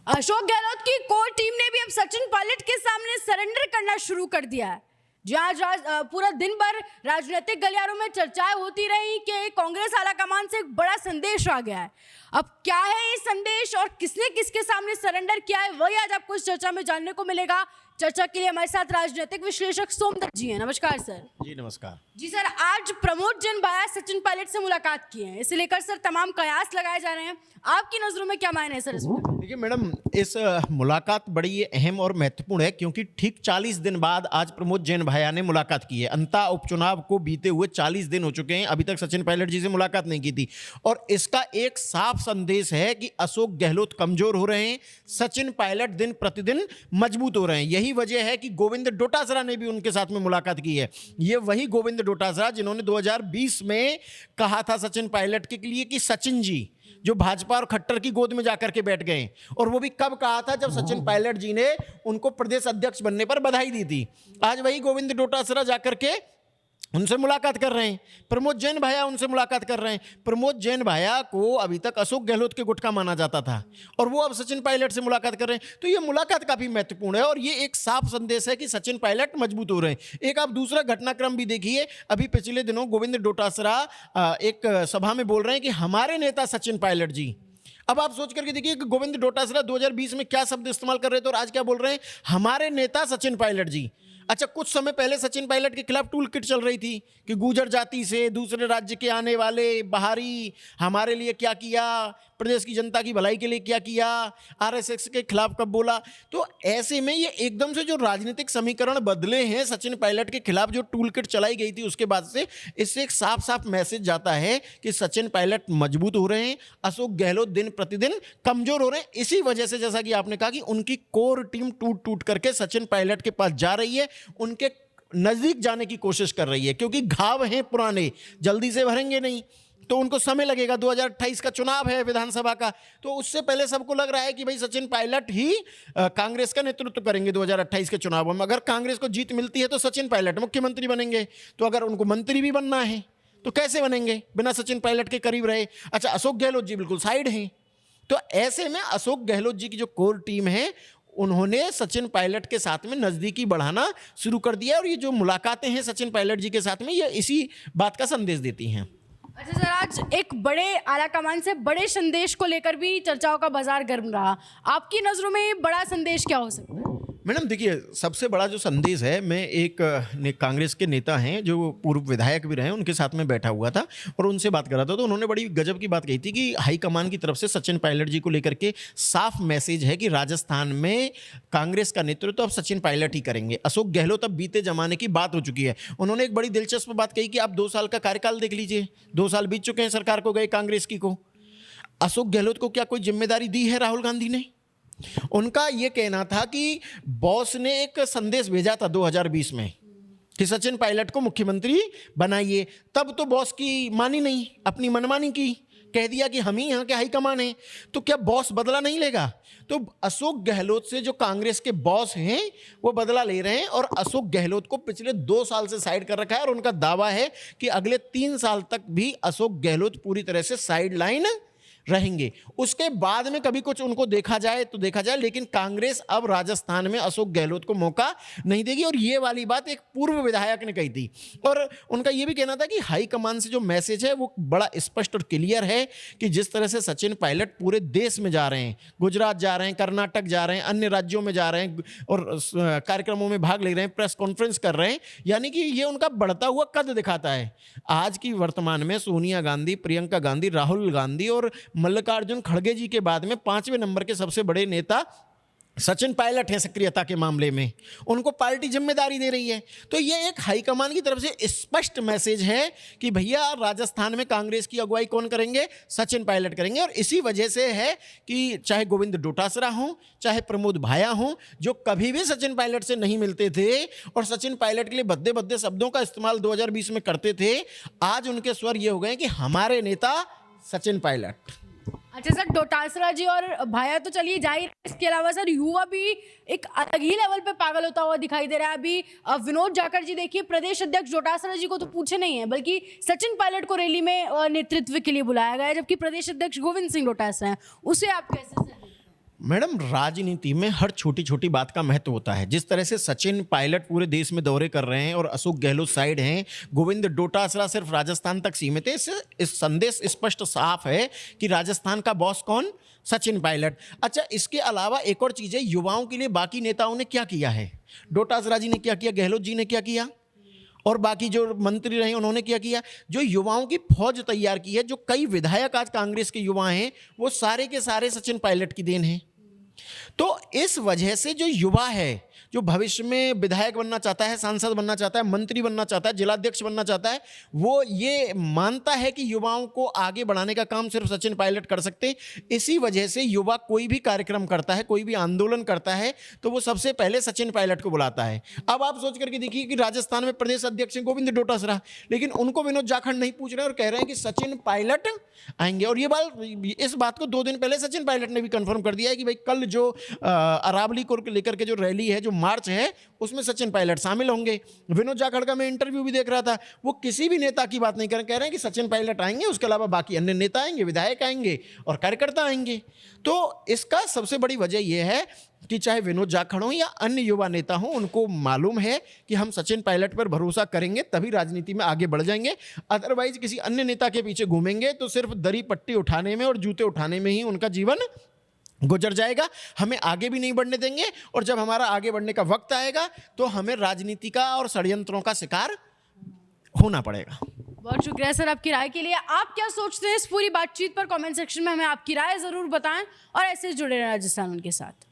अशोक गहलोत की core team ने भी अब सचिन पायलट के सामने सरेंडर करना शुरू कर दिया है। जहां पूरा दिन भर राजनीतिक गलियारों में चर्चाएं होती रही कि कांग्रेस आलाकमान से एक बड़ा संदेश आ गया है। अब क्या है ये संदेश और किसने किसके सामने सरेंडर किया है, वही आज आपको इस चर्चा में जानने को मिलेगा। चर्चा के लिए हमारे साथ राजनीतिक विश्लेषक सोमदत्त जी हैं। नमस्कार सर। जी नमस्कार। जी सर, आज प्रमोद जैन भाया सचिन पायलट से मुलाकात की है, इसे लेकर सर तमाम कयास लगाए जा रहे हैं। आपकी नजरों में क्या मायने है सर इसमें? देखिए मैडम, इस मुलाकात बड़ी अहम और महत्वपूर्ण है क्योंकि ठीक 40 दिन बाद आज प्रमोद जैन भाया ने मुलाकात की है। अंता उपचुनाव को बीते हुए 40 दिन हो चुके हैं, अभी तक सचिन पायलट जी से मुलाकात नहीं की थी और इसका एक साफ संदेश है कि अशोक गहलोत कमजोर हो रहे हैं, सचिन पायलट दिन प्रतिदिन मजबूत हो रहे हैं। यही वजह है कि गोविंद डोटासरा ने भी उनके साथ में मुलाकात की है। ये वही गोविंद डोटासरा जिन्होंने 2020 में कहा था सचिन पायलट के लिए कि सचिन जी, जो भाजपा और खट्टर की गोद में जाकर के बैठ गए, और वो भी कब कहा था, जब सचिन पायलट जी ने उनको प्रदेश अध्यक्ष बनने पर बधाई दी थी। आज वही गोविंद डोटासरा जाकर के उनसे मुलाकात कर रहे हैं। प्रमोद जैन भाया उनसे मुलाकात कर रहे हैं। प्रमोद जैन भाया को अभी तक अशोक गहलोत के गुट का माना जाता था और वो अब सचिन पायलट से मुलाकात कर रहे हैं। तो ये मुलाकात काफी महत्वपूर्ण है और ये एक साफ संदेश है कि सचिन पायलट मजबूत हो रहे हैं। एक आप दूसरा घटनाक्रम भी देखिए, अभी पिछले दिनों गोविंद डोटासरा एक सभा में बोल रहे हैं कि हमारे नेता सचिन पायलट जी। अब आप सोच करके देखिए कि गोविंद डोटासरा 2020 में क्या शब्द इस्तेमाल कर रहे थे और आज क्या बोल रहे हैं, हमारे नेता सचिन पायलट जी। अच्छा, कुछ समय पहले सचिन पायलट के खिलाफ टूल किट चल रही थी कि गुर्जर जाति से दूसरे राज्य के आने वाले बाहरी हमारे लिए क्या किया, प्रदेश की जनता की भलाई के लिए क्या किया, आरएसएस के खिलाफ कब बोला। तो ऐसे में ये एकदम से जो राजनीतिक समीकरण बदले हैं सचिन पायलट के खिलाफ, जो टूल किट चलाई गई थी उसके बाद से, इससे एक साफ साफ मैसेज जाता है कि सचिन पायलट मजबूत हो रहे हैं, अशोक गहलोत दिन प्रतिदिन कमजोर हो रहे हैं। इसी वजह से जैसा कि आपने कहा कि उनकी कोर टीम टूट टूट करके सचिन पायलट के पास जा रही है, उनके नजदीक जाने की कोशिश कर रही है, क्योंकि घाव हैं पुराने, जल्दी से भरेंगे नहीं, तो उनको समय लगेगा। 2028 का चुनाव है विधानसभा का, तो उससे पहले सबको लग रहा है कि भाई सचिन पायलट ही कांग्रेस का नेतृत्व करेंगे 2028 के चुनाव में। अगर कांग्रेस को जीत मिलती है तो सचिन पायलट मुख्यमंत्री बनेंगे, तो अगर उनको मंत्री भी बनना है तो कैसे बनेंगे बिना सचिन पायलट के करीब रहे। अच्छा, अशोक गहलोत जी बिल्कुल साइड हैं, तो ऐसे में अशोक गहलोत जी की जो कोर टीम है उन्होंने सचिन पायलट के साथ में नजदीकी बढ़ाना शुरू कर दिया और ये जो मुलाकातें हैं सचिन पायलट जी के साथ में, ये इसी बात का संदेश देती हैं। अच्छा सर, आज एक बड़े आलाकमान से बड़े संदेश को लेकर भी चर्चाओं का बाजार गर्म रहा। आपकी नजरों में ये बड़ा संदेश क्या हो सकता है? मैडम देखिए, सबसे बड़ा जो संदेश है, मैं एक कांग्रेस के नेता हैं जो पूर्व विधायक भी रहे, उनके साथ में बैठा हुआ था और उनसे बात कर रहा था, तो उन्होंने बड़ी गजब की बात कही थी कि हाईकमान की तरफ से सचिन पायलट जी को लेकर के साफ मैसेज है कि राजस्थान में कांग्रेस का नेतृत्व अब सचिन पायलट ही करेंगे। अशोक गहलोत अब बीते जमाने की बात हो चुकी है। उन्होंने एक बड़ी दिलचस्प बात कही कि आप 2 साल का कार्यकाल देख लीजिए, 2 साल बीत चुके हैं सरकार को गए कांग्रेस की को। अशोक गहलोत को क्या कोई जिम्मेदारी दी है राहुल गांधी ने? उनका यह कहना था कि बॉस ने एक संदेश भेजा था 2020 में कि सचिन पायलट को मुख्यमंत्री बनाइए, तब तो बॉस की मानी नहीं, अपनी मनमानी की, कह दिया कि हम ही यहाँ के हाईकमान हैं। तो क्या बॉस बदला नहीं लेगा? तो अशोक गहलोत से जो कांग्रेस के बॉस हैं वो बदला ले रहे हैं और अशोक गहलोत को पिछले 2 साल से साइड कर रखा है और उनका दावा है कि अगले 3 साल तक भी अशोक गहलोत पूरी तरह से साइड लाइन रहेंगे। उसके बाद में कभी कुछ उनको देखा जाए तो देखा जाए, लेकिन कांग्रेस अब राजस्थान में अशोक गहलोत को मौका नहीं देगी। और ये वाली बात एक पूर्व विधायक ने कही थी और उनका ये भी कहना था कि हाईकमान से जो मैसेज है वो बड़ा स्पष्ट और क्लियर है कि जिस तरह से सचिन पायलट पूरे देश में जा रहे हैं, गुजरात जा रहे हैं, कर्नाटक जा रहे हैं, अन्य राज्यों में जा रहे हैं और कार्यक्रमों में भाग ले रहे हैं, प्रेस कॉन्फ्रेंस कर रहे हैं, यानी कि ये उनका बढ़ता हुआ कद दिखाता है। आज की वर्तमान में सोनिया गांधी, प्रियंका गांधी, राहुल गांधी और मल्लिकार्जुन खड़गे जी के बाद में 5वें नंबर के सबसे बड़े नेता सचिन पायलट हैं सक्रियता के मामले में। उनको पार्टी जिम्मेदारी दे रही है। तो ये एक हाईकमान की तरफ से स्पष्ट मैसेज है कि भैया राजस्थान में कांग्रेस की अगुवाई कौन करेंगे? सचिन पायलट करेंगे। और इसी वजह से है कि चाहे गोविंद डोटासरा हों, चाहे प्रमोद भाया हों, जो कभी भी सचिन पायलट से नहीं मिलते थे और सचिन पायलट के लिए भद्दे भद्दे शब्दों का इस्तेमाल 2020 में करते थे, आज उनके स्वर ये हो गए कि हमारे नेता सचिन पायलट। अच्छा सर, डोटासरा जी और भाया तो चलिए जाहिर, इसके अलावा सर युवा भी एक अलग ही लेवल पे पागल होता हुआ दिखाई दे रहा है। अभी विनोद जाखड़ जी देखिए, प्रदेश अध्यक्ष डोटासरा जी को तो पूछे नहीं है, बल्कि सचिन पायलट को रैली में नेतृत्व के लिए बुलाया गया है, जबकि प्रदेश अध्यक्ष गोविंद सिंह डोटासरा हैं। उसे आप कैसे सर? मैडम, राजनीति में हर छोटी छोटी बात का महत्व होता है। जिस तरह से सचिन पायलट पूरे देश में दौरे कर रहे हैं और अशोक गहलोत साइड हैं, गोविंद डोटासरा सिर्फ राजस्थान तक सीमित है, इससे इस संदेश स्पष्ट साफ है कि राजस्थान का बॉस कौन? सचिन पायलट। अच्छा, इसके अलावा एक और चीज़ है, युवाओं के लिए बाकी नेताओं ने क्या किया है? डोटासरा जी ने क्या किया, गहलोत जी ने क्या किया, और बाकी जो मंत्री रहे उन्होंने क्या किया? जो युवाओं की फौज तैयार की है, जो कई विधायक आज कांग्रेस के युवा हैं, वो सारे के सारे सचिन पायलट की देन है। तो इस वजह से जो युवा है, जो भविष्य में विधायक बनना चाहता है, सांसद बनना चाहता है, मंत्री बनना चाहता है, जिलाध्यक्ष बनना चाहता है, वो ये मानता है कि युवाओं को आगे बढ़ाने का काम सिर्फ सचिन पायलट कर सकते हैं। इसी वजह से युवा कोई भी कार्यक्रम करता है, कोई भी आंदोलन करता है, तो वो सबसे पहले सचिन पायलट को बुलाता है। अब आप सोच करके देखिए कि राजस्थान में प्रदेश अध्यक्ष हैं गोविंद डोटासरा, लेकिन उनको विनोद जाखड़ नहीं पूछ रहे और कह रहे हैं कि सचिन पायलट आएंगे। और इस बात को 2 दिन पहले सचिन पायलट ने भी कंफर्म कर दिया है कि भाई कल जो अरावली को लेकर के जो रैली है, जो मार्च है, उसमें सचिन पायलट शामिल होंगे। विनोद जाखड़ का मैं इंटरव्यू भी देख रहा था, वो किसी भी नेता की बात नहीं कर रहे, कह रहे हैं कि सचिन पायलट आएंगे, उसके अलावा बाकी अन्य नेता आएंगे, विधायक आएंगे और कार्यकर्ता आएंगे। तो इसका सबसे बड़ी वजह यह है कि चाहे विनोद जाखड़ हो या अन्य युवा नेता हो, उनको मालूम है कि हम सचिन पायलट पर भरोसा करेंगे तभी राजनीति में आगे बढ़ जाएंगे। अदरवाइज किसी अन्य नेता के पीछे घूमेंगे तो सिर्फ दरी पट्टी उठाने में और जूते उठाने में ही उनका जीवन गुजर जाएगा। हमें आगे भी नहीं बढ़ने देंगे, और जब हमारा आगे बढ़ने का वक्त आएगा तो हमें राजनीति का और षड्यंत्रों का शिकार होना पड़ेगा। बहुत शुक्रिया सर आपकी राय के लिए। आप क्या सोचते हैं इस पूरी बातचीत पर? कमेंट सेक्शन में हमें आपकी राय जरूर बताएं और ऐसे जुड़े रहें राजस्थान उनके साथ।